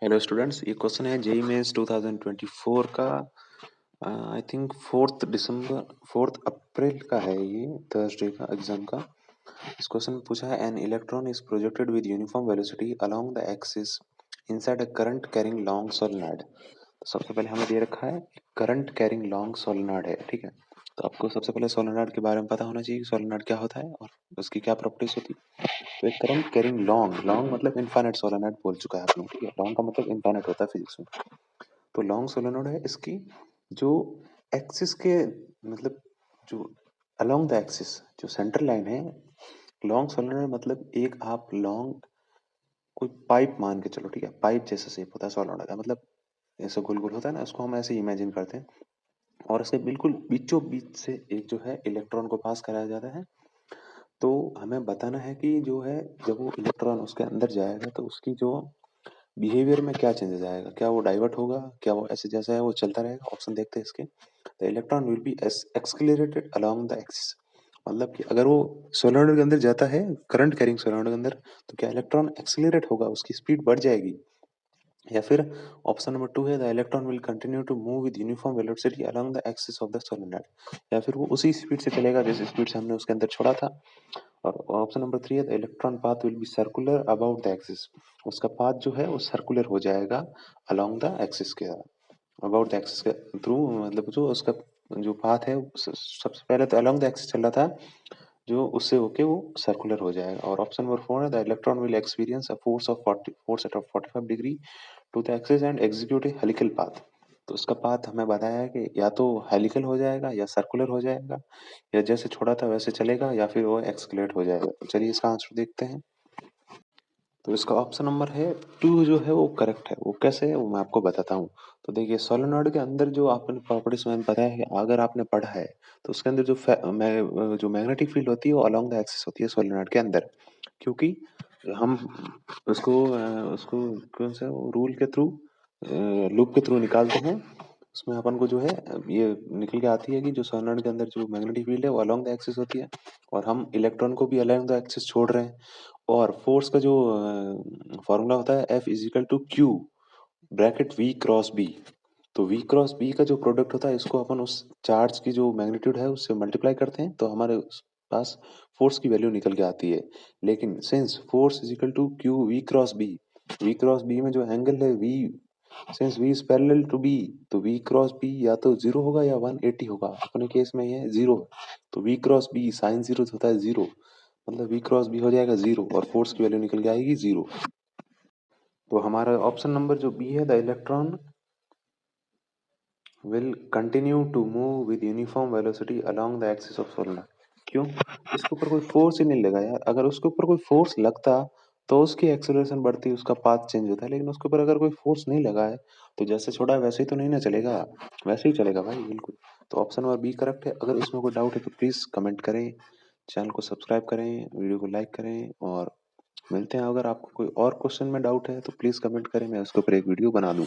Hello students, ये question है JEE mains 2024 का। आई थिंक 4 अप्रैल का है, ये थर्सडे का एग्जाम का। इस क्वेश्चन में पूछा है an electron is projected with uniform velocity along the axis inside a current carrying long solenoid. तो सबसे पहले हमें दे रखा है करंट कैरिंग लॉन्ग सोलेनॉइड है, ठीक है। तो आपको सबसे पहले सोलेनॉइड के बारे में पता होना चाहिए कि सोलेनॉइड क्या होता है और उसकी क्या प्रॉपर्टीज होती है। तो एक करंट कैरिंग लॉन्ग लॉन्ग मतलब इनफाइनाइट सोलेनॉइड बोल चुका है आप लोग, ठीक है। लॉन्ग का मतलब इनफाइनाइट होता है फिजिक्स में। तो लॉन्ग सोलेनॉइड है, इसकी जो एक्सिस के मतलब जो अलोंग द एक्सिस जो सेंटर लाइन है, लॉन्ग सोलेनॉइड मतलब एक आप लॉन्ग कोई पाइप मान के चलो, ठीक है। पाइप जैसा शेप होता है सोलेनॉइड का, मतलब ऐसा गोल गोल होता है ना, उसको हम ऐसे इमेजिन करते हैं। और इसके बिल्कुल बीचों बीच से एक जो है इलेक्ट्रॉन को पास कराया जाता है। तो हमें बताना है कि जो है जब वो इलेक्ट्रॉन उसके अंदर जाएगा तो उसकी जो बिहेवियर में क्या चेंजेस आएगा, क्या वो डाइवर्ट होगा, क्या वो ऐसे जैसा है वो चलता रहेगा। ऑप्शन देखते हैं इसके। The electron will be accelerated along the axis, मतलब कि अगर वो सोलेनॉइड के अंदर जाता है, करंट कैरिंग सोलेनॉइड के अंदर, तो क्या इलेक्ट्रॉन एक्सलेरेट होगा, उसकी स्पीड बढ़ जाएगी। या फिर ऑप्शन नंबर 2 है the electron will continue to move with uniform velocity along the axis of the solenoid, या फिर वो उसी स्पीड से चलेगा जिस स्पीड से हमने उसके अंदर छोड़ा था। और ऑप्शन नंबर 3 है the electron path will be circular about the axis, उसका पाथ जो है वो सर्कुलर हो जाएगा अलोंग द एक्सिस के, अबाउट द एक्सिस के थ्रू, मतलब जो उसका जो पाथ है सबसे पहले तो अलोंग द एक्सिस चल रहा था, जो उससे होके वो सर्कुलर हो जाएगा। और ऑप्शन नंबर 4 है the electron will experience a force of 40 force at 45 degree to the axis and execute a helical path. तो इसका पाथ हमें बताया है कि या तो हेलिकल हो जाएगा या सर्कुलर हो जाएगा, या जैसे छोड़ा था वैसे चलेगा, या फिर वो एक्सक्लेट हो जाएगा। तो चलिए इसका आंसर देखते हैं। तो इसका ऑप्शन नंबर है 2 जो है वो करेक्ट है। वो कैसे है वो मैं आपको बताता हूँ। तो देखिए सोलेनॉइड के अंदर जो आपने प्रॉपर्टीज में बताया है, अगर आपने पढ़ा है तो उसके अंदर जो मैग्नेटिक फील्ड होती है वो अलोंग द एक्सिस होती है सोलेनॉइड के अंदर। क्योंकि हम उसको कौन सा रूल के थ्रू, लूप के थ्रू निकालते हैं। उसमें अपन को जो है ये निकल के आती है कि जो सोलेनॉइड के अंदर जो मैग्नेटिक फील्ड है वो अलोंग द एक्सिस होती है, और हम इलेक्ट्रॉन को भी अलोंग द एक्सिस छोड़ रहे हैं। और फोर्स का जो फॉर्मूला होता है F equal to q bracket V cross B. तो V क्रॉस बी का जो प्रोडक्ट होता है, इसको अपन उस चार्ज की जो मैग्नीट्यूड है उससे मल्टीप्लाई करते हैं, तो हमारे पास फोर्स की वैल्यू निकल के आती है। लेकिन since force equal to q v cross B में जो एंगल है V, since V is parallel to B, तो V क्रॉस B या तो 0 होगा या 180 होगा। अपने केस में ये 0, तो V क्रॉस B साइन 0 होता है 0, मतलब V क्रॉस B हो जाएगा 0 और फोर्स की वैल्यू निकल के आएगी 0। तो हमारा ऑप्शन नंबर जो बी है the electron will continue to move with uniform velocity along the axis of solenoid. क्यों? इसके ऊपर कोई फोर्स ही नहीं लगा यार। अगर उसके ऊपर कोई फोर्स लगता तो उसकी एक्सेलरेशन बढ़ती, उसका पाथ चेंज होता है। लेकिन उसके ऊपर अगर कोई फोर्स नहीं लगा है तो जैसे छोड़ा है वैसे ही तो नहीं ना चलेगा, वैसे ही चलेगा भाई, बिल्कुल। तो ऑप्शन नंबर बी करेक्ट है। अगर इसमें कोई डाउट है तो प्लीज कमेंट करें, चैनल को सब्सक्राइब करें, वीडियो को लाइक करें, और मिलते हैं। अगर आपको कोई और क्वेश्चन में डाउट है तो प्लीज कमेंट करें, मैं उसके ऊपर एक वीडियो बना दूँ।